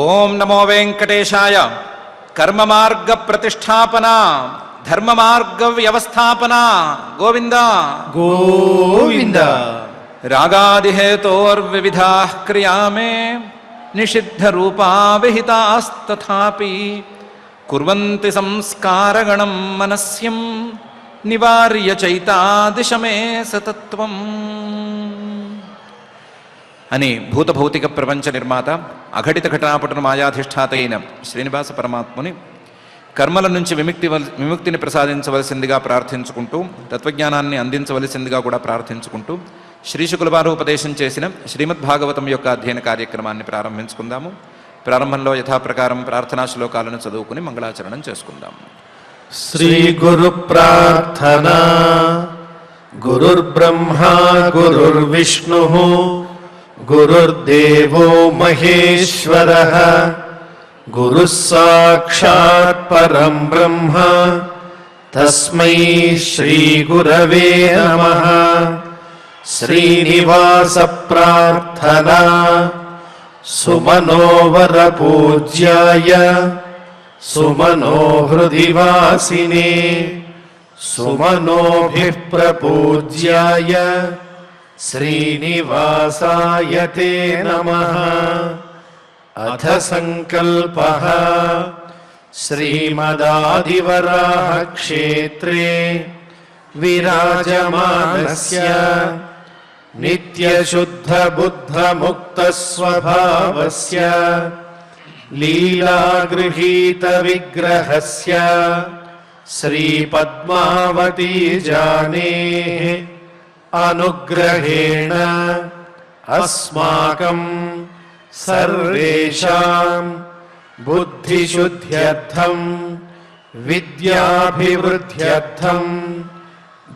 ఓం నమో వెంకటేశాయ. కర్మ మార్గ ప్రతిష్టాపన, ధర్మ మార్గ వ్యవస్థాపన. గోవింద గోవింద. రాగాదిహేతోర్వివిధా క్రియామే నిషిద్ధ రూపా విహితాస్తథాపి కుర్వంతి సంస్కారగణం మనస్యం నివార్య చైతాదిశమే సతత్వం అని భూతభౌతిక ప్రపంచ నిర్మాత అఘటిత ఘటనాపటన మాయాధిష్ఠాత అయిన శ్రీనివాస పరమాత్ముని కర్మల నుంచి విముక్తిని ప్రసాదించవలసిందిగా ప్రార్థించుకుంటూ, తత్వజ్ఞానాన్ని అందించవలసిందిగా కూడా ప్రార్థించుకుంటూ శ్రీశుకుల వారు ఉపదేశం చేసిన శ్రీమద్భాగవతం యొక్క అధ్యయన కార్యక్రమాన్ని ప్రారంభించుకుందాము. ప్రారంభంలో యథాప్రకారం ప్రార్థనా శ్లోకాలను చదువుకుని మంగళాచరణం చేసుకుందాం. శ్రీ గురు ప్రార్థనా. గురుర్బ్రహ్మా గురుర్విష్ణు గురుర్దేవో మహేశ్వరః గురుః సాక్షాత్ పరం బ్రహ్మ తస్మై శ్రీ గురవే నమః. శ్రీనివాస ప్రార్థనా. సుమనోవర పూజ్యాయ సుమనోహృది వాసినే సుమనోభిః ప్రపూజ్యాయ శ్రీనివాసాయ తే నమః. అథ సంకల్పః. శ్రీమదాదివరాహ క్షేత్రే విరాజమానస్య నిత్యశుద్ధ బుద్ధ ముక్త స్వభావస్య లీలాగృహీత విగ్రహస్య శ్రీ పద్మావతీ జానేః అనుగ్రహేణ అస్మాకం సర్వేషాం బుద్ధిశుద్ధ్యర్థం విద్యాభివృద్ధ్యర్థం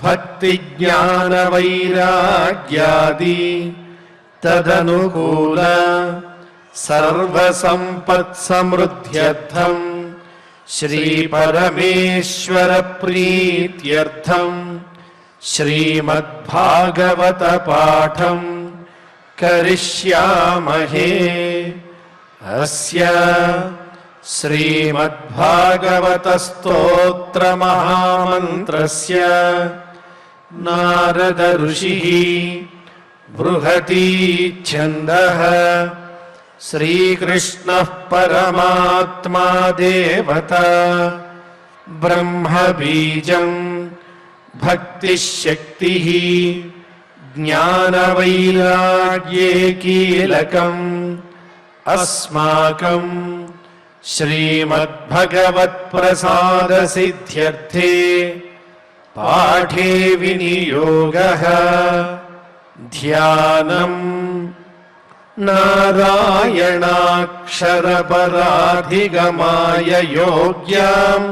భక్తి జ్ఞాన వైరాగ్యాది తదనుకూల సర్వసంపత్ సమృద్ధ్యర్థం శ్రీ పరమేశ్వర ప్రీత్యర్థం శ్రీమద్భాగవత పాఠం కరిష్యామహే. అస్య శ్రీమద్భాగవత స్తోత్ర మహామంత్రస్య నారద ఋషిః బృహతి ఛందః శ్రీకృష్ణః పరమాత్మా దేవతా బ్రహ్మ బీజం భక్తిశక్తిః జ్ఞానవైరాగ్యే కీలకం అస్మాకం శ్రీమద్భగవత్ప్రసాద సిద్ధ్యర్థే పాఠే వినియోగః. ధ్యానం నారాయణాక్షరపరాధిగమాయ యోగ్యాం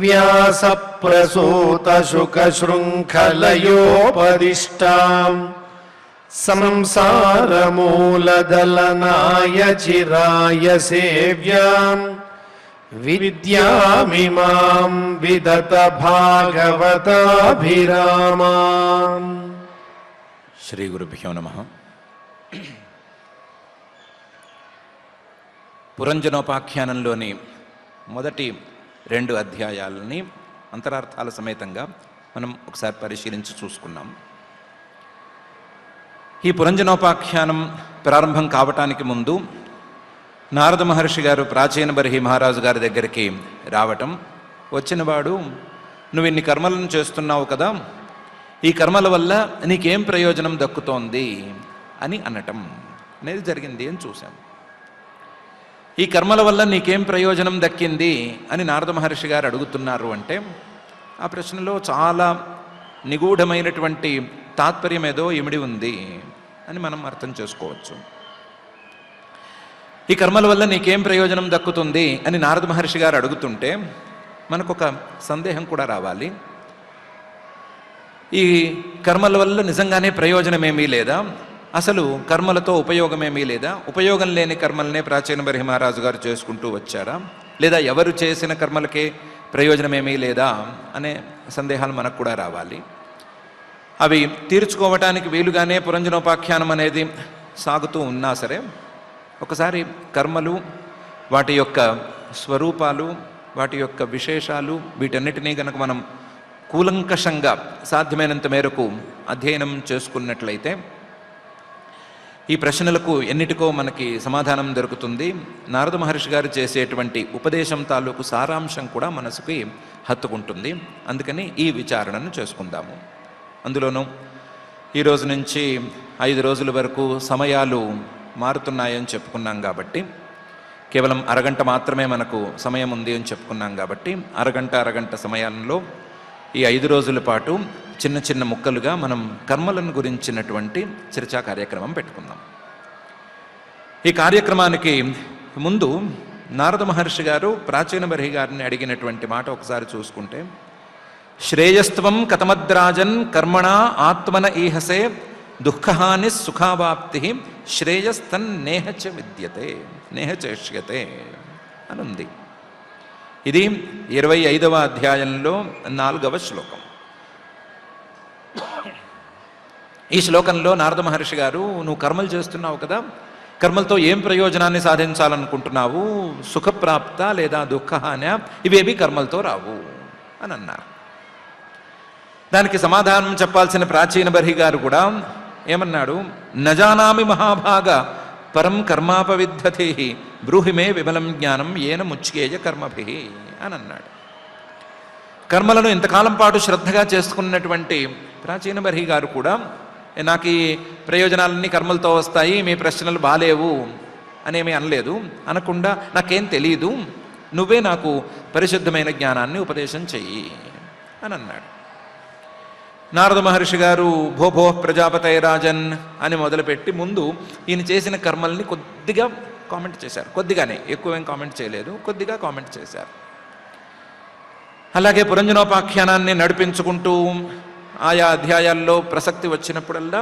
వ్యాసప్రసూతశుకశృంఖలయోపదిష్టాం సంసారమూలదలనాయ చిరాయ సేవ్యాం విద్యామిమాం విదత భాగవతాభిరామాం. శ్రీ గురుభ్యో నమః. పురంజనోపాఖ్యానంలోని మొదటి 2 అధ్యాయాలని అంతరార్థాల సమేతంగా మనం ఒకసారి పరిశీలించి చూసుకున్నాం. ఈ పురంజనోపాఖ్యానం ప్రారంభం కావటానికి ముందు నారద మహర్షి గారు ప్రాచీన బర్హి మహారాజు గారి దగ్గరికి రావటం, వచ్చినవాడు నువ్వు ఇన్ని కర్మలను చేస్తున్నావు కదా, ఈ కర్మల వల్ల నీకేం ప్రయోజనం దక్కుతోంది అని అనటం అనేది జరిగింది అని చూసాం. ఈ కర్మల వల్ల నీకేం ప్రయోజనం దక్కింది అని నారద మహర్షి గారు అడుగుతున్నారు అంటే ఆ ప్రశ్నలో చాలా నిగూఢమైనటువంటి తాత్పర్యం ఏదో ఇమిడి ఉంది అని మనం అర్థం చేసుకోవచ్చు. ఈ కర్మల వల్ల నీకేం ప్రయోజనం దక్కుతుంది అని నారద మహర్షి గారు అడుగుతుంటే మనకొక సందేహం కూడా రావాలి. ఈ కర్మల వల్ల నిజంగానే ప్రయోజనమేమీ లేదా, అసలు కర్మలతో ఉపయోగమేమీ లేదా, ఉపయోగం లేని కర్మలనే ప్రాచీన బర్హి మహారాజు గారు చేసుకుంటూ వచ్చారా, లేదా ఎవరు చేసిన కర్మలకే ప్రయోజనమేమీ లేదా అనే సందేహాలు మనకు కూడా రావాలి. అవి తీర్చుకోవటానికి వీలుగానే పురంజనోపాఖ్యానం అనేది సాగుతూ ఉన్నా సరే ఒకసారి కర్మలు, వాటి యొక్క స్వరూపాలు, వాటి యొక్క విశేషాలు, వీటన్నిటినీ కనుక మనం కూలంకషంగా సాధ్యమైనంత మేరకు అధ్యయనం చేసుకున్నట్లయితే ఈ ప్రశ్నలకు ఎన్నిటికో మనకి సమాధానం దొరుకుతుంది. నారద మహర్షి గారు చేసేటువంటి ఉపదేశం తాలూకు సారాంశం కూడా మనసుకి హత్తుకుంటుంది. అందుకని ఈ విచారణను చేసుకుందాము. అందులోనూ ఈరోజు నుంచి 5 రోజుల వరకు సమయాలు మారుతున్నాయని చెప్పుకున్నాం కాబట్టి, కేవలం అరగంట మాత్రమే మనకు సమయం ఉంది అని చెప్పుకున్నాం కాబట్టి, అరగంట సమయంలో ఈ 5 రోజుల పాటు చిన్న చిన్న ముక్కలుగా మనం కర్మలను గురించినటువంటి చర్చా కార్యక్రమం పెట్టుకుందాం. ఈ కార్యక్రమానికి ముందు నారద మహర్షి గారు ప్రాచీన బర్హి గారిని అడిగినటువంటి మాట ఒకసారి చూసుకుంటే, శ్రేయస్త్వం కథమద్రాజన్ కర్మణా ఆత్మన ఈహసే దుఃఖహాని సుఖావాప్తి శ్రేయస్తన్ నేహచ విద్యతే నేహచేష్యతే అని ఉంది. ఇది 25వ అధ్యాయంలో 4వ శ్లోకం. ఈ శ్లోకంలో నారద మహర్షి గారు, నువ్వు కర్మలు చేస్తున్నావు కదా, కర్మలతో ఏం ప్రయోజనాన్ని సాధించాలనుకుంటున్నావు, సుఖప్రాప్త లేదా దుఃఖహాన్య, ఇవేవి కర్మలతో రావు అని అన్నారు. దానికి సమాధానం చెప్పాల్సిన ప్రాచీన బర్హి గారు కూడా ఏమన్నాడు, నజానామి మహాభాగ పరం కర్మాపవిద్ధతే బ్రూహిమే విమలం జ్ఞానం ఏన ముచ్యేయ కర్మభి అని అన్నాడు. కర్మలను ఇంతకాలం పాటు శ్రద్ధగా చేసుకున్నటువంటి ప్రాచీన బర్హి గారు కూడా, నాకు ఈ ప్రయోజనాలన్నీ కర్మలతో వస్తాయి, మీ ప్రశ్నలు బాలేవు అనేమీ అనలేదు. అనకుండా నాకేం తెలియదు, నువ్వే నాకు పరిశుద్ధమైన జ్ఞానాన్ని ఉపదేశం చెయ్యి అని అన్నాడు. నారద మహర్షి గారు భోభో ప్రజాపతయ రాజన్ అని మొదలుపెట్టి ముందు ఈయన చేసిన కర్మల్ని కొద్దిగా కామెంట్ చేశారు. కొద్దిగానే, ఎక్కువేం కామెంట్ చేయలేదు, కొద్దిగా కామెంట్ చేశారు. అలాగే పురంజనోపాఖ్యానాన్ని నడిపించుకుంటూ ఆయా అధ్యాయాల్లో ప్రసక్తి వచ్చినప్పుడల్లా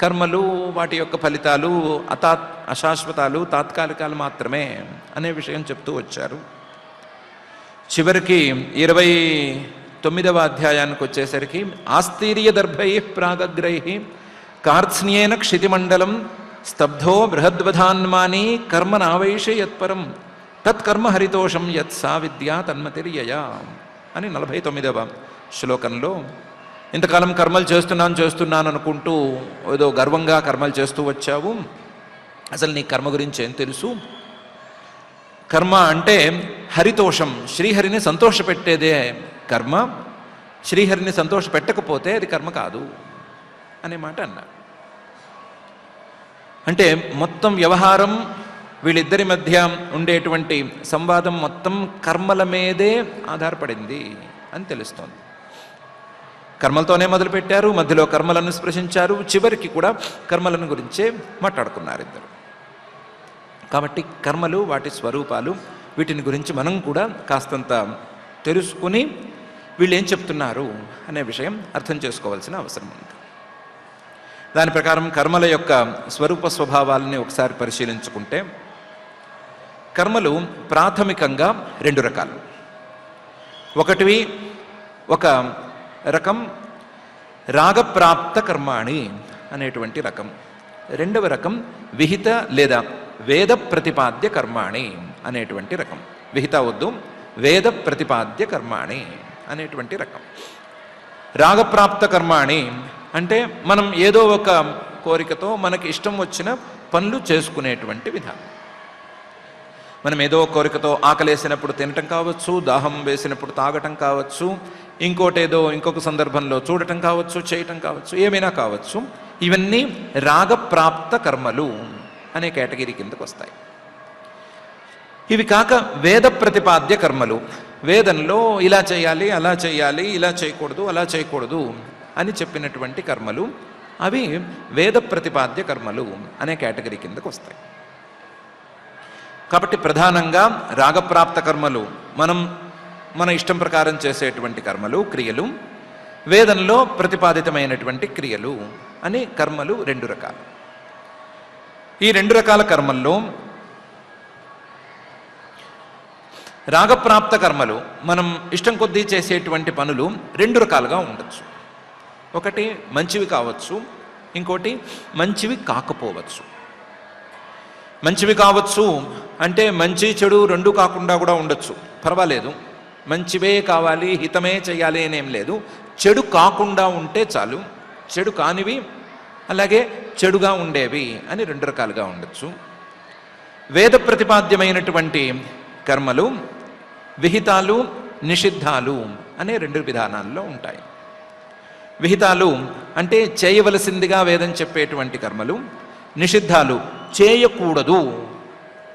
కర్మలు, వాటి యొక్క ఫలితాలు అశాశ్వతాలు, తాత్కాలికాలు మాత్రమే అనే విషయం చెప్తూ వచ్చారు. చివరికి 29వ అధ్యాయానికి వచ్చేసరికి ఆస్తీర్య దర్భై ప్రాగగ్రై కార్త్స్న్యేన క్షితిమండలం స్తబ్ధో బృహద్వధాన్మాని కర్మ నావైష యత్పరం తత్కర్మ హరితోషం యత్ సా విద్యా తన్మతిర్యయా అని 49వ శ్లోకంలో, ఇంతకాలం కర్మలు చేస్తున్నాను అనుకుంటూ ఏదో గర్వంగా కర్మలు చేస్తూ వచ్చావు, అసలు నీ కర్మ గురించి ఏం తెలుసు? కర్మ అంటే హరితోషం, శ్రీహరిని సంతోషపెట్టేదే కర్మ. శ్రీహరిని సంతోషపెట్టకపోతే అది కర్మ కాదు అనే మాట అన్నారు. అంటే మొత్తం వ్యవహారం, వీళ్ళిద్దరి మధ్య ఉండేటువంటి సంవాదం మొత్తం కర్మల మీదే ఆధారపడింది అని తెలుస్తోంది. కర్మలతోనే మొదలుపెట్టారు, మధ్యలో కర్మలను స్పృశించారు, చివరికి కూడా కర్మలను గురించే మాట్లాడుకున్నారు ఇద్దరు. కాబట్టి కర్మలు, వాటి స్వరూపాలు, వీటిని గురించి మనం కూడా కాస్తంత తెలుసుకుని వీళ్ళు ఏం చెప్తున్నారు అనే విషయం అర్థం చేసుకోవాల్సిన అవసరం ఉంది. దాని ప్రకారం కర్మల యొక్క స్వరూప స్వభావాలని ఒకసారి పరిశీలించుకుంటే, కర్మలు ప్రాథమికంగా 2 రకాలు. ఒకటివి ఒక రకం రాగప్రాప్త కర్మాణి అనేటువంటి రకం. రెండవ రకం విహిత లేదా వేద ప్రతిపాద్య కర్మాణి అనేటువంటి రకం. విహిత వద్దు, వేద ప్రతిపాద్య కర్మాణి అనేటువంటి రకం. రాగప్రాప్త కర్మాణి అంటే మనం ఏదో ఒక కోరికతో మనకి ఇష్టం వచ్చిన పనులు చేసుకునేటువంటి విధానం. మనం ఏదో ఒక కోరికతో ఆకలేసినప్పుడు తినటం కావచ్చు, దాహం వేసినప్పుడు తాగటం కావచ్చు, ఇంకొక సందర్భంలో చూడటం కావచ్చు, చేయటం కావచ్చు, ఏమైనా కావచ్చు. ఇవన్నీ రాగప్రాప్త కర్మలు అనే కేటగిరీ కిందకు వస్తాయి. ఇవి కాక వేద ప్రతిపాద్య కర్మలు. వేదంలో ఇలా చేయాలి, అలా చేయాలి, ఇలా చేయకూడదు, అలా చేయకూడదు అని చెప్పినటువంటి కర్మలు, అవి వేద ప్రతిపాద్య కర్మలు అనే కేటగిరీ కిందకు వస్తాయి. కాబట్టి ప్రధానంగా రాగప్రాప్త కర్మలు, మన ఇష్టం ప్రకారం చేసేటువంటి కర్మలు, క్రియలు, వేదంలో ప్రతిపాదితమైనటువంటి క్రియలు అని కర్మలు 2 రకాలు. ఈ 2 రకాల కర్మల్లో రాగప్రాప్త కర్మలు, మనం ఇష్టం కొద్దీ చేసేటువంటి పనులు 2 రకాలుగా ఉండొచ్చు. ఒకటి మంచివి కావచ్చు, ఇంకోటి మంచివి కాకపోవచ్చు. మంచివి కావచ్చు అంటే మంచి చెడు రెండు కాకుండా కూడా ఉండొచ్చు, పర్వాలేదు. మంచివే కావాలి, హితమే చేయాలి అనేం లేదు. చెడు కాకుండా ఉంటే చాలు. చెడు కానివి అలాగే చెడుగా ఉండేవి అని రెండు రకాలుగా ఉండొచ్చు. వేద ప్రతిపాద్యమైనటువంటి కర్మలు విహితాలు, నిషిద్ధాలు అనే రెండు విధానాల్లో ఉంటాయి. విహితాలు అంటే చేయవలసిందిగా వేదం చెప్పేటువంటి కర్మలు, నిషిద్ధాలు చేయకూడదు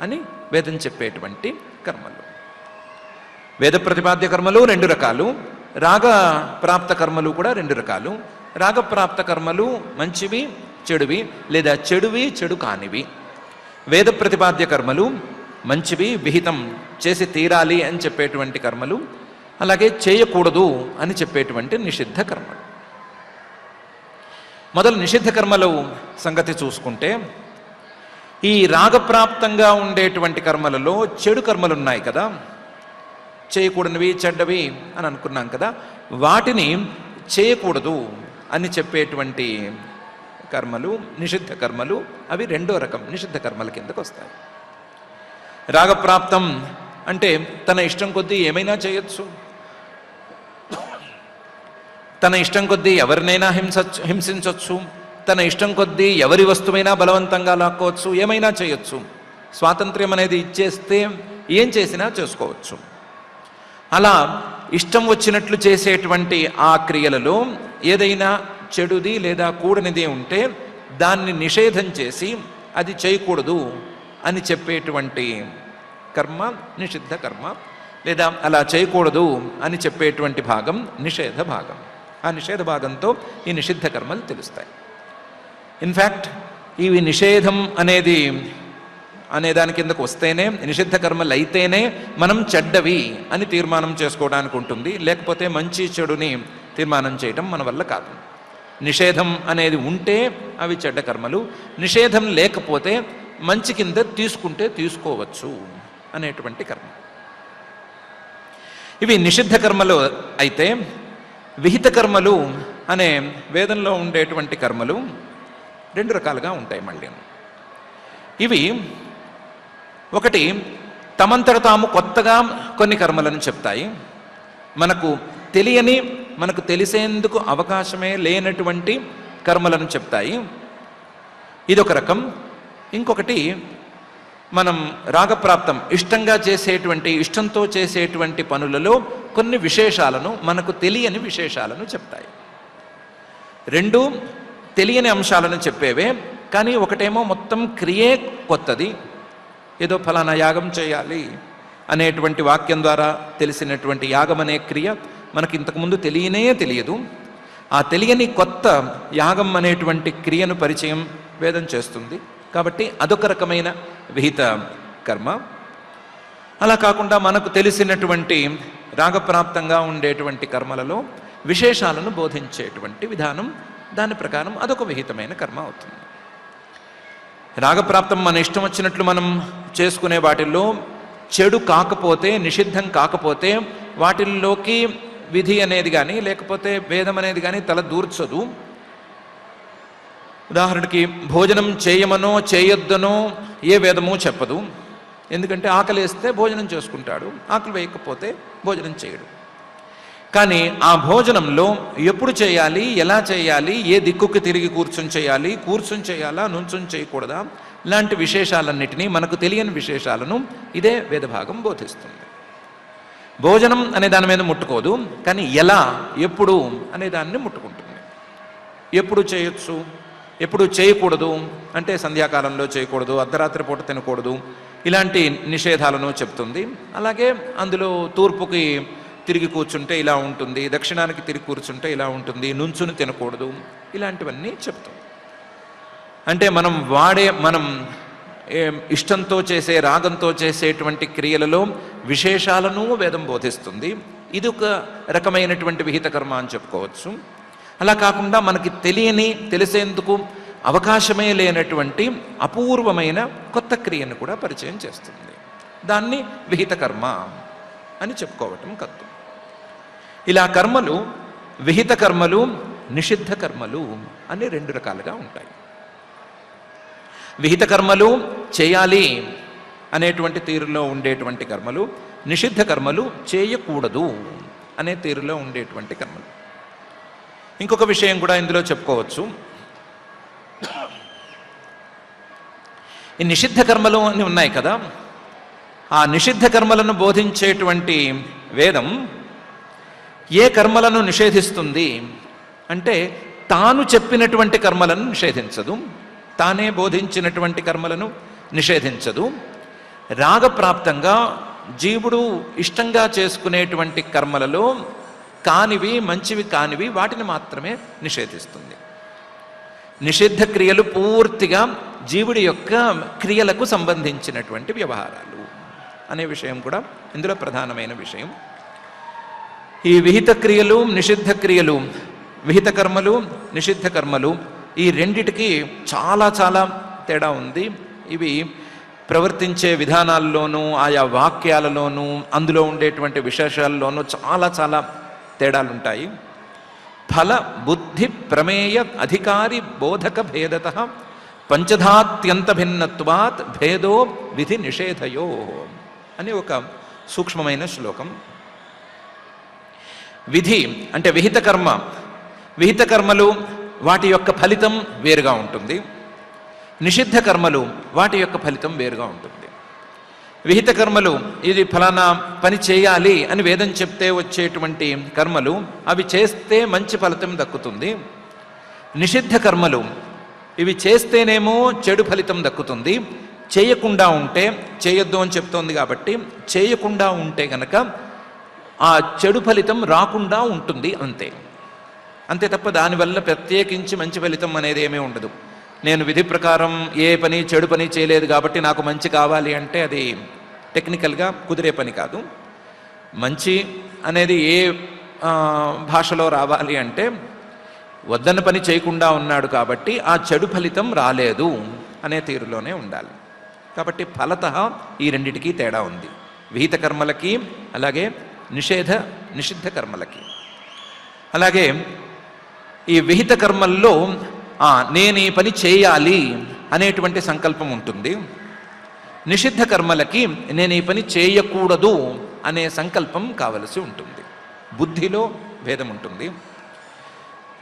అని వేదం చెప్పేటువంటి కర్మలు. వేద ప్రతిపాద్య కర్మలు రెండు రకాలు, రాగ ప్రాప్త కర్మలు కూడా రెండు రకాలు. రాగప్రాప్త కర్మలు మంచివి, చెడువి, లేదా చెడువి, చెడు కానివి. వేద ప్రతిపాద్య కర్మలు మంచివి, విహితం చేసి తీరాలి అని చెప్పేటువంటి కర్మలు, అలాగే చేయకూడదు అని చెప్పేటువంటి నిషిద్ధ కర్మలు. మొదలు నిషిద్ధ కర్మలు సంగతి చూసుకుంటే, ఈ రాగప్రాప్తంగా ఉండేటువంటి కర్మలలో చెడు కర్మలు ఉన్నాయి కదా, చేయకూడనివి, చెడ్డవి అని అనుకున్నాం కదా, వాటిని చేయకూడదు అని చెప్పేటువంటి కర్మలు నిషిద్ధ కర్మలు. అవి రెండో రకం నిషిద్ధ కర్మల కిందకు వస్తాయి. రాగప్రాప్తం అంటే తన ఇష్టం కొద్దీ ఏమైనా చేయొచ్చు, తన ఇష్టం కొద్దీ ఎవరినైనా హింసించవచ్చు, తన ఇష్టం కొద్దీ ఎవరి వస్తువైనా బలవంతంగా లాక్కోవచ్చు, ఏమైనా చేయొచ్చు. స్వాతంత్ర్యం అనేది ఇచ్చేస్తే ఏం చేసినా చేసుకోవచ్చు. అలా ఇష్టం వచ్చినట్లు చేసేటువంటి ఆ క్రియలలో ఏదైనా చెడుది లేదా కూడనిది ఉంటే దాన్ని నిషేధం చేసి అది చేయకూడదు అని చెప్పేటువంటి కర్మ నిషిద్ధ కర్మ, లేదా అలా చేయకూడదు అని చెప్పేటువంటి భాగం నిషేధ భాగం. ఆ నిషేధ భాగంతో ఈ నిషిద్ధ కర్మలు తెలుస్తాయి. ఇన్ఫ్యాక్ట్ ఇవి నిషేధం అనే దాని కిందకు వస్తేనే, నిషిద్ధ కర్మలు అయితేనే మనం చెడ్డవి అని తీర్మానం చేసుకోవడానికి ఉంటుంది. లేకపోతే మంచి చెడుని తీర్మానం చేయటం మన వల్ల కాదు. నిషేధం అనేది ఉంటే అవి చెడ్డ కర్మలు, నిషేధం లేకపోతే మంచి కింద తీసుకుంటే తీసుకోవచ్చు అనేటువంటి కర్మ. ఇవి నిషిద్ధ కర్మలు అయితే, విహిత కర్మలు అనే వేదంలో ఉండేటువంటి కర్మలు రెండు రకాలుగా ఉంటాయి. మళ్ళీ ఇవి ఒకటి తమంతట తాము కొత్తగా కొన్ని కర్మలను చెప్తాయి. మనకు తెలియని, మనకు తెలిసేందుకు అవకాశమే లేనటువంటి కర్మలను చెప్తాయి. ఇదొక రకం. ఇంకొకటి మనం రాగప్రాప్తం ఇష్టంగా చేసేటువంటి, ఇష్టంతో చేసేటువంటి పనులలో కొన్ని విశేషాలను, మనకు తెలియని విశేషాలను చెప్తాయి. రెండు తెలియని అంశాలను చెప్పేవే, కానీ ఒకటేమో మొత్తం క్రియే కొత్తది. ఏదో ఫలానా యాగం చేయాలి అనేటువంటి వాక్యం ద్వారా తెలిసినటువంటి యాగం అనే క్రియ మనకి ఇంతకుముందు తెలియదు. ఆ తెలియని కొత్త యాగం అనేటువంటి క్రియను పరిచయం వేదం చేస్తుంది. కాబట్టి అదొక రకమైన విహిత కర్మ. అలా కాకుండా మనకు తెలిసినటువంటి రాగప్రాప్తంగా ఉండేటువంటి కర్మలలో విశేషాలను బోధించేటువంటి విధానం, దాని ప్రకారం అదొక విహితమైన కర్మ అవుతుంది. రాగప్రాప్తం మన ఇష్టం వచ్చినట్లు మనం చేసుకునే వాటిల్లో చెడు కాకపోతే, నిషిద్ధం కాకపోతే వాటిల్లోకి విధి అనేది కానీ లేకపోతే వేదం అనేది కానీ తల దూర్చదు. ఉదాహరణకి భోజనం చేయమనో చేయొద్దనో ఏ వేదమూ చెప్పదు. ఎందుకంటే ఆకలి వేస్తే భోజనం చేసుకుంటాడు, ఆకలి వేయకపోతే భోజనం చేయడు. కానీ ఆ భోజనంలో ఎప్పుడు చేయాలి, ఎలా చేయాలి, ఏ దిక్కుకి తిరిగి కూర్చొని చేయాలి, కూర్చొని చేయాలా, నుంచొని చేయకూడదా, ఇలాంటి విశేషాలన్నిటినీ, మనకు తెలియని విశేషాలను ఇదే వేదభాగం బోధిస్తుంది. భోజనం అనే దాని మీద ముట్టుకోదు, కానీ ఎలా, ఎప్పుడు అనే దాన్ని ముట్టుకుంటుంది. ఎప్పుడు చేయొచ్చు, ఎప్పుడు చేయకూడదు అంటే సంధ్యాకాలంలో చేయకూడదు, అర్ధరాత్రి పూట తినకూడదు, ఇలాంటి నిషేధాలను చెప్తుంది. అలాగే అందులో తూర్పుకి తిరిగి కూర్చుంటే ఇలా ఉంటుంది, దక్షిణానికి తిరిగి కూర్చుంటే ఇలా ఉంటుంది, నుంచుని తినకూడదు, ఇలాంటివన్నీ చెప్తుంది. అంటే మనం ఇష్టంతో చేసే, రాగంతో చేసేటువంటి క్రియలలో విశేషాలను వేదం బోధిస్తుంది. ఇది ఒక రకమైనటువంటి విహిత కర్మ అని చెప్పుకోవచ్చు. అలా కాకుండా మనకి తెలిసేందుకు అవకాశమే లేనటువంటి అపూర్వమైన కొత్త క్రియను కూడా పరిచయం చేస్తుంది. దాన్ని విహిత కర్మ అని చెప్పుకోవటం కద్దు. ఇలా కర్మలు విహిత కర్మలు, నిషిద్ధ కర్మలు అని రెండు రకాలుగా ఉంటాయి. విహిత కర్మలు చేయాలి అనేటువంటి తీరులో ఉండేటువంటి కర్మలు, నిషిద్ధ కర్మలు చేయకూడదు అనే తీరులో ఉండేటువంటి కర్మలు. ఇంకొక విషయం కూడా ఇందులో చెప్పుకోవచ్చు. ఈ నిషిద్ధ కర్మలు అని ఉన్నాయి కదా, ఆ నిషిద్ధ కర్మలను బోధించేటువంటి వేదం ఏ కర్మలను నిషేధిస్తుంది అంటే తాను చెప్పినటువంటి కర్మలను నిషేధించదు, తానే బోధించినటువంటి కర్మలను నిషేధించదు. రాగప్రాప్తంగా జీవుడు ఇష్టంగా చేసుకునేటువంటి కర్మలలో కానివి, మంచివి కానివి వాటిని మాత్రమే నిషేధిస్తుంది. నిషిద్ధ క్రియలు పూర్తిగా జీవుడి యొక్క క్రియలకు సంబంధించినటువంటి వ్యవహారాలు అనే విషయం కూడా ఇందులో ప్రధానమైన విషయం. ఈ విహిత క్రియలు, నిషిద్ధ క్రియలు, విహిత కర్మలు, నిషిద్ధ కర్మలు, ఈ రెండిటికి చాలా చాలా తేడా ఉంది. ఇవి ప్రవర్తించే విధానాల్లోనూ, ఆయా వాక్యాలలోనూ, అందులో ఉండేటువంటి విశేషాల్లోనూ చాలా చాలా తేడాలుంటాయి. ఫల బుద్ధి ప్రమేయ అధికారి బోధక భేదత పంచధాత్యంత భిన్నత్వాత్ భేదో విధి నిషేధయో అని ఒక సూక్ష్మమైన శ్లోకం. విధి అంటే విహిత కర్మ, విహిత కర్మలు వాటి యొక్క ఫలితం వేరుగా ఉంటుంది. నిషిద్ధ కర్మలు వాటి యొక్క ఫలితం వేరుగా ఉంటుంది. విహిత కర్మలు ఇది ఫలానా పని చేయాలి అని వేదం చెప్తే వచ్చేటువంటి కర్మలు, అవి చేస్తే మంచి ఫలితం దక్కుతుంది. నిషిద్ధ కర్మలు ఇవి చేస్తేనేమో చెడు ఫలితం దక్కుతుంది, చేయకుండా ఉంటే, చేయొద్దు అని చెప్తోంది కాబట్టి చేయకుండా ఉంటే గనక ఆ చెడు ఫలితం రాకుండా ఉంటుంది, అంతే. అంతే తప్ప దానివల్ల ప్రత్యేకించి మంచి ఫలితం అనేది ఏమీ ఉండదు. నేను విధి ప్రకారం ఏ పని చెడు పని చేయలేదు కాబట్టి నాకు మంచి కావాలి అంటే అది టెక్నికల్గా కుదిరే పని కాదు. మంచి అనేది ఏ భాషలో రావాలి అంటే వద్దన్న పని చేయకుండా ఉన్నాడు కాబట్టి ఆ చెడు ఫలితం రాలేదు అనే తీరులోనే ఉండాలి. కాబట్టి ఫలతః ఈ రెండిటికి తేడా ఉంది, విహిత కర్మలకి అలాగే నిషిద్ధ కర్మలకి. అలాగే ఈ విహిత కర్మల్లో నేను ఈ పని చేయాలి అనేటువంటి సంకల్పం ఉంటుంది. నిషిద్ధ కర్మలకి నేను ఈ పని చేయకూడదు అనే సంకల్పం కావలసి ఉంటుంది. బుద్ధిలో భేదం ఉంటుంది.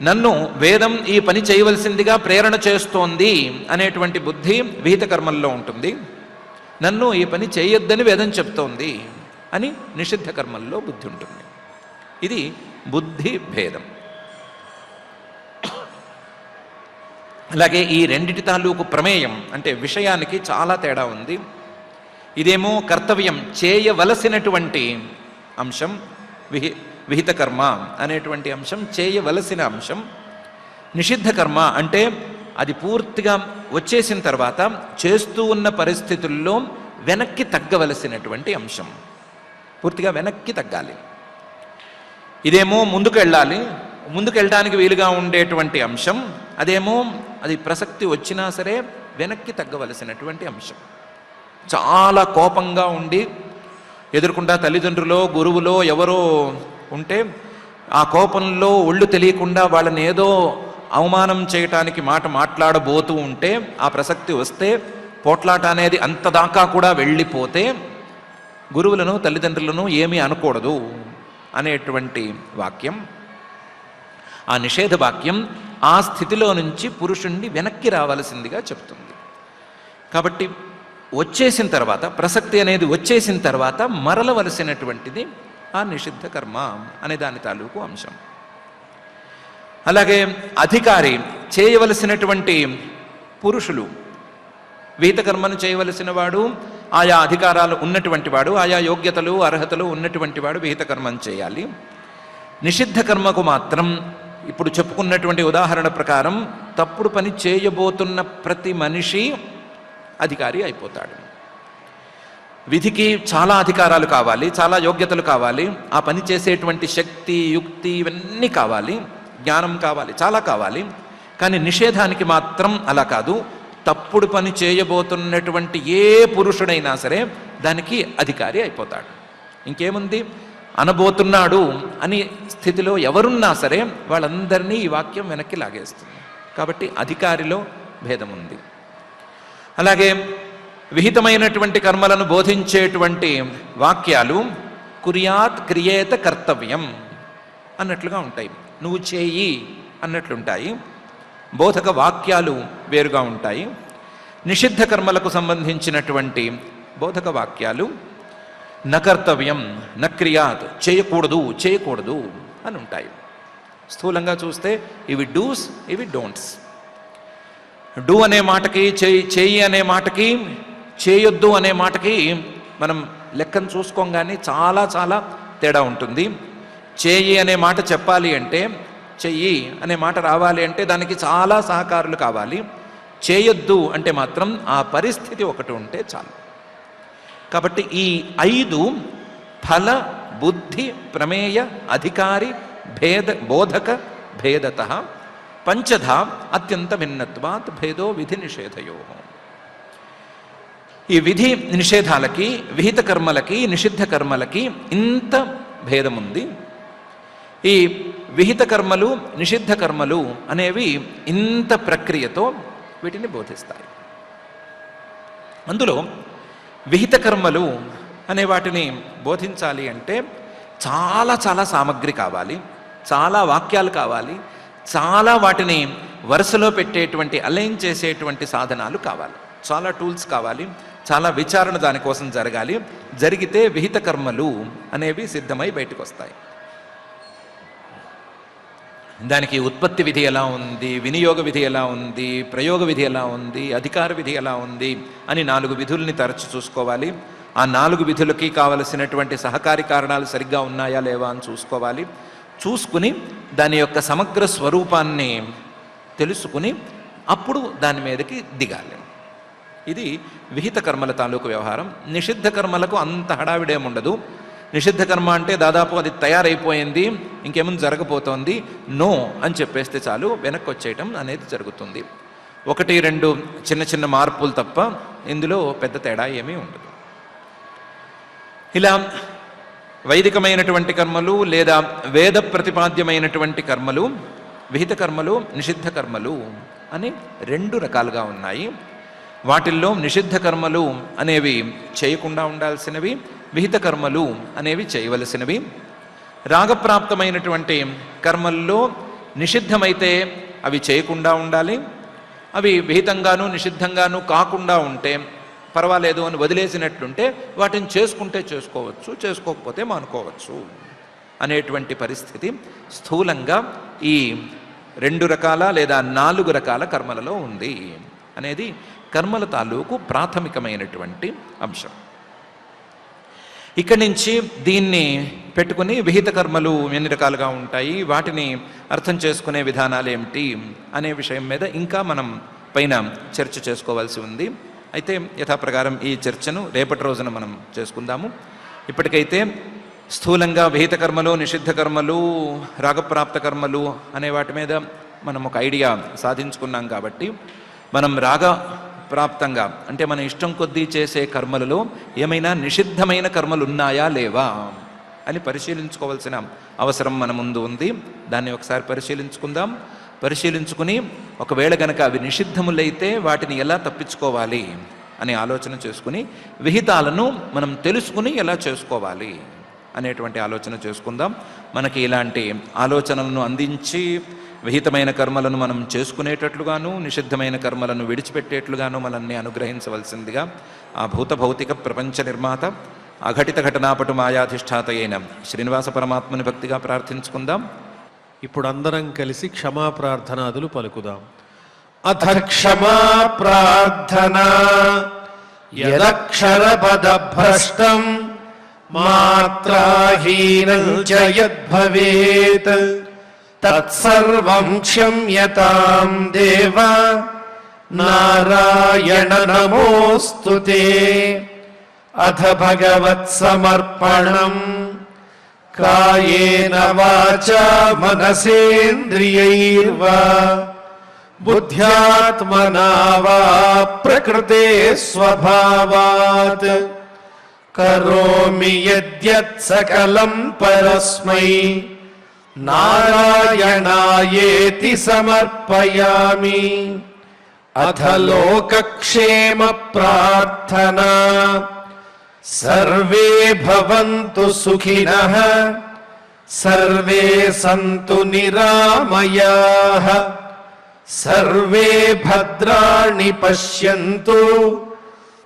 నన్ను వేదం ఈ పని చేయవలసిందిగా ప్రేరణ చేస్తోంది అనేటువంటి బుద్ధి విహిత కర్మల్లో ఉంటుంది. నన్ను ఈ పని చేయొద్దని వేదం చెప్తోంది అని నిషిద్ధ కర్మల్లో బుద్ధి ఉంటుంది. ఇది బుద్ధి భేదం. అలాగే ఈ రెండిటి తాలూకు ప్రమేయం అంటే విషయానికి చాలా తేడా ఉంది. ఇదేమో కర్తవ్యం, చేయవలసినటువంటి అంశం, విహిత కర్మ అనేటువంటి అంశం చేయవలసిన అంశం. నిషిద్ధ కర్మ అంటే అది పూర్తిగా వచ్చేసిన తర్వాత చేస్తూ ఉన్న పరిస్థితుల్లో వెనక్కి తగ్గవలసినటువంటి అంశం, పూర్తిగా వెనక్కి తగ్గాలి. ఇదేమో ముందుకు వెళ్ళాలి, ముందుకు వెళ్ళడానికి వీలుగా ఉండేటువంటి అంశం. అదేమో అది ప్రసక్తి వచ్చినా సరే వెనక్కి తగ్గవలసినటువంటి అంశం. చాలా కోపంగా ఉండి ఎదుర్కొంటా తల్లిదండ్రులో గురువులో ఎవరో ఉంటే ఆ కోపంలో ఒళ్ళు తెలియకుండా వాళ్ళని ఏదో అవమానం చేయటానికి మాట్లాడబోతూ ఉంటే ఆ ప్రసక్తి వస్తే పోట్లాట అనేది అంతదాకా కూడా వెళ్ళిపోతే గురువులను తల్లిదండ్రులను ఏమీ అనకూడదు అనేటువంటి వాక్యం, ఆ నిషేధ వాక్యం ఆ స్థితిలో నుంచి పురుషుణ్ణి వెనక్కి రావాల్సిందిగా చెప్తుంది. కాబట్టి వచ్చేసిన తర్వాత, ప్రసక్తి అనేది వచ్చేసిన తర్వాత మరలవలసినటువంటిది ఆ నిషిద్ధ కర్మ అనే దాని తాలూకు అంశం. అలాగే అధికారి, చేయవలసినటువంటి పురుషులు, విహిత కర్మను చేయవలసిన వాడు ఆయా అధికారాలు ఉన్నటువంటి వాడు, ఆయా యోగ్యతలు అర్హతలు ఉన్నటువంటి వాడు విహిత కర్మను చేయాలి. నిషిద్ధ కర్మకు మాత్రం ఇప్పుడు చెప్పుకున్నటువంటి ఉదాహరణ ప్రకారం తప్పుడు పని చేయబోతున్న ప్రతి మనిషి అధికారి అయిపోతాడు. విధికి చాలా అధికారాలు కావాలి, చాలా యోగ్యతలు కావాలి, ఆ పని చేసేటువంటి శక్తి, యుక్తి ఇవన్నీ కావాలి, జ్ఞానం కావాలి, చాలా కావాలి. కానీ నిషేధానికి మాత్రం అలా కాదు. తప్పుడు పని చేయబోతున్నటువంటి ఏ పురుషుడైనా సరే దానికి అధికారి అయిపోతాడు. ఇంకేముంది, అనబోతున్నాడు అని స్థితిలో ఎవరున్నా సరే వాళ్ళందరినీ ఈ వాక్యం వెనక్కి లాగేస్తుంది. కాబట్టి అధికారిలో భేదం ఉంది. అలాగే విహితమైనటువంటి కర్మలను బోధించేటువంటి వాక్యాలు కుర్యాత్ క్రియేత కర్తవ్యం అన్నట్లుగా ఉంటాయి, నువ్వు చేయి అన్నట్లుంటాయి. బోధక వాక్యాలు వేరుగా ఉంటాయి. నిషిద్ధ కర్మలకు సంబంధించినటువంటి బోధక వాక్యాలు నకర్తవ్యం, నక్రియాత్, చేయకూడదు అని ఉంటాయి. స్థూలంగా చూస్తే ఇవి డూస్, ఇవి డోంట్స్. డూ అనే మాటకి, చేయి అనే మాటకి, చేయొద్దు అనే మాటకి మనం లెక్కను చూసుకోగానే చాలా చాలా తేడా ఉంటుంది. చేయి అనే మాట చెప్పాలి అంటే, చెయ్యి అనే మాట రావాలి అంటే దానికి చాలా సహకారులు కావాలి. చేయొద్దు అంటే మాత్రం ఆ పరిస్థితి ఒకటి ఉంటే చాలు. కాబట్టి ఈ 5 ఫల, బుద్ధి, ప్రమేయ, అధికారి, బోధక భేదత పంచధా అత్యంత భిన్నత్వాత్ భేదో విధి నిషేధయో. ఈ విధి నిషేధాలకి, విహిత కర్మలకి, నిషిద్ధ కర్మలకి ఇంత భేదం ఉంది. ఈ విహిత కర్మలు, నిషిద్ధ కర్మలు అనేవి ఇంత ప్రక్రియతో వీటిని బోధిస్తాయి. అందులో విహిత కర్మలు అనే వాటిని బోధించాలి అంటే చాలా చాలా సామగ్రి కావాలి, చాలా వాక్యాలు కావాలి, చాలా వాటిని వరుసలో పెట్టేటువంటి, అలైన్ చేసేటువంటి సాధనాలు కావాలి, చాలా టూల్స్ కావాలి, చాలా విచారణ దానికోసం జరగాలి. జరిగితే విహిత కర్మలు అనేవి సిద్ధమై బయటకు వస్తాయి. దానికి ఉత్పత్తి విధి ఎలా ఉంది, వినియోగ విధి ఎలా ఉంది, ప్రయోగ విధి ఎలా ఉంది, అధికార విధి ఎలా ఉంది అని 4 విధుల్ని తరచు చూసుకోవాలి. ఆ 4 విధులకి కావలసినటువంటి సహకారి కారణాలు సరిగ్గా ఉన్నాయా లేవా అని చూసుకోవాలి. చూసుకుని దాని యొక్క సమగ్ర స్వరూపాన్ని తెలుసుకుని అప్పుడు దాని మీదకి దిగాలి. ఇది విహిత కర్మల తాలూకు వ్యవహారం. నిషిద్ధ కర్మలకు అంత హడావిడేముండదు. నిషిద్ధ కర్మ అంటే దాదాపు అది తయారైపోయింది, ఇంకేమైనా జరగబోతోంది, నో అని చెప్పేస్తే చాలు, వెనక్కి వచ్చేయటం అనేది జరుగుతుంది. 1-2 చిన్న చిన్న మార్పులు తప్ప ఇందులో పెద్ద తేడా ఏమీ ఉండదు. ఇలా వైదికమైనటువంటి కర్మలు లేదా వేద ప్రతిపాద్యమైనటువంటి కర్మలు, విహిత కర్మలు, నిషిద్ధ కర్మలు అని 2 రకాలుగా ఉన్నాయి. వాటిల్లో నిషిద్ధ కర్మలు అనేవి చేయకుండా ఉండాల్సినవి, విహిత కర్మలు అనేవి చేయవలసినవి. రాగప్రాప్తమైనటువంటి కర్మల్లో నిషిద్ధమైతే అవి చేయకుండా ఉండాలి, అవి విహితంగాను నిషిద్ధంగాను కాకుండా ఉంటే పర్వాలేదు అని వదిలేసినట్లుంటే వాటిని చేసుకుంటే చేసుకోవచ్చు, చేసుకోకపోతే మానుకోవచ్చు అనేటువంటి పరిస్థితి స్థూలంగా ఈ 2 రకాల లేదా 4 రకాల కర్మలలో ఉంది అనేది కర్మల తాలూకు ప్రాథమికమైనటువంటి అంశం. ఇక్కడి నుంచి దీన్ని పెట్టుకుని విహిత కర్మలు ఎన్ని రకాలుగా ఉంటాయి, వాటిని అర్థం చేసుకునే విధానాలు ఏమిటి అనే విషయం మీద ఇంకా మనం పైన చర్చ చేసుకోవాల్సి ఉంది. అయితే యథాప్రకారం ఈ చర్చను రేపటి రోజున మనం చేసుకుందాము. ఇప్పటికైతే స్థూలంగా విహిత కర్మలు, నిషిద్ధ కర్మలు, రాగప్రాప్త కర్మలు అనే వాటి మీద మనం ఒక ఐడియా సాధించుకున్నాం. కాబట్టి మనం రాగప్రాప్తంగా అంటే మన ఇష్టం కొద్దీ చేసే కర్మలలో ఏమైనా నిషిద్ధమైన కర్మలు ఉన్నాయా లేవా అని పరిశీలించుకోవాల్సిన అవసరం మన ముందు ఉంది. దాన్ని ఒకసారి పరిశీలించుకుందాం. పరిశీలించుకుని ఒకవేళ గనక అవి నిషిద్ధములైతే వాటిని ఎలా తప్పించుకోవాలి అనే ఆలోచన చేసుకుని విహితాలను మనం తెలుసుకుని ఎలా చేసుకోవాలి అనేటువంటి ఆలోచన చేసుకుందాం. మనకి ఇలాంటి ఆలోచనలను అందించి విహితమైన కర్మలను మనం చేసుకునేటట్లుగాను, నిషిద్ధమైన కర్మలను విడిచిపెట్టేట్లుగాను మనల్ని అనుగ్రహించవలసిందిగా ఆ భౌతిక ప్రపంచ నిర్మాత అఘటిత ఘటనాపటు మాయాధిష్ఠాత అయిన శ్రీనివాస పరమాత్మని భక్తిగా ప్రార్థించుకుందాం. ఇప్పుడు అందరం కలిసి క్షమా ప్రార్థనాదులు పలుకుదాం. అథ క్షమా ప్రార్థనా యదక్షరపదభ్రష్టం మాత్రాహీనం చ యద్భవేత్ తత్సర్వం క్షమ్యతాం దేవ నారాయణ నమోస్తుతే. అథ భగవత్సమర్పణం కాయేన వాచా మనసేంద్రియైర్వా బుద్ధ్యాత్మనా వా ప్రకృతే స్వభావాత్ కరోమి యద్యత్ సకలం పరస్మై నారాయణాయేతి సమర్పయామి. అథ లోకక్షేమ ప్రార్థనా సర్వే భవంతు సుఖినః సర్వే సంతు నిరామయాః సర్వే భద్రాణి పశ్యంతు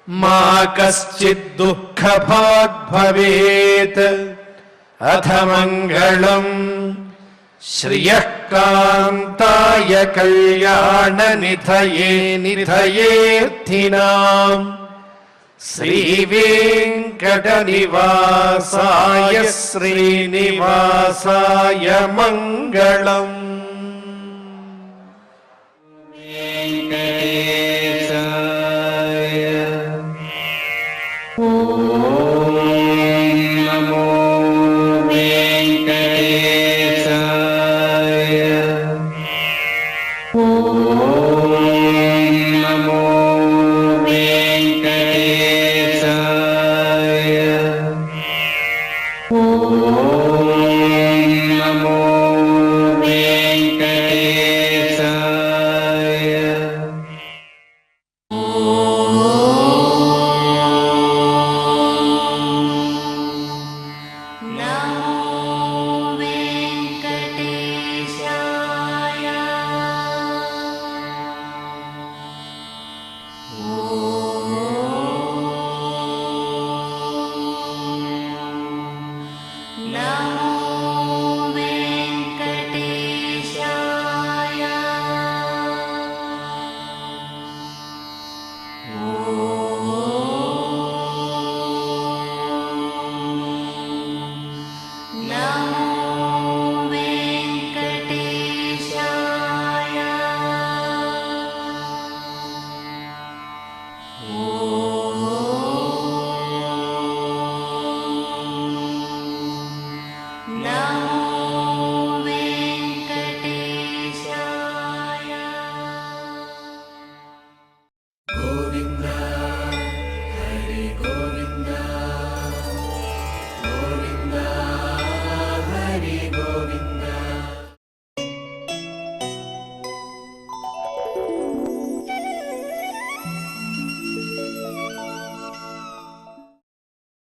మా కశ్చిద్ దుఃఖభాగ్ భవేత్. అథ మంగళం శ్రియః కాంతాయ కళ్యాణ నిధయే నిధయేర్థినాం శ్రీ వెంకట నివాసాయ శ్రీనివాసాయ మంగళం.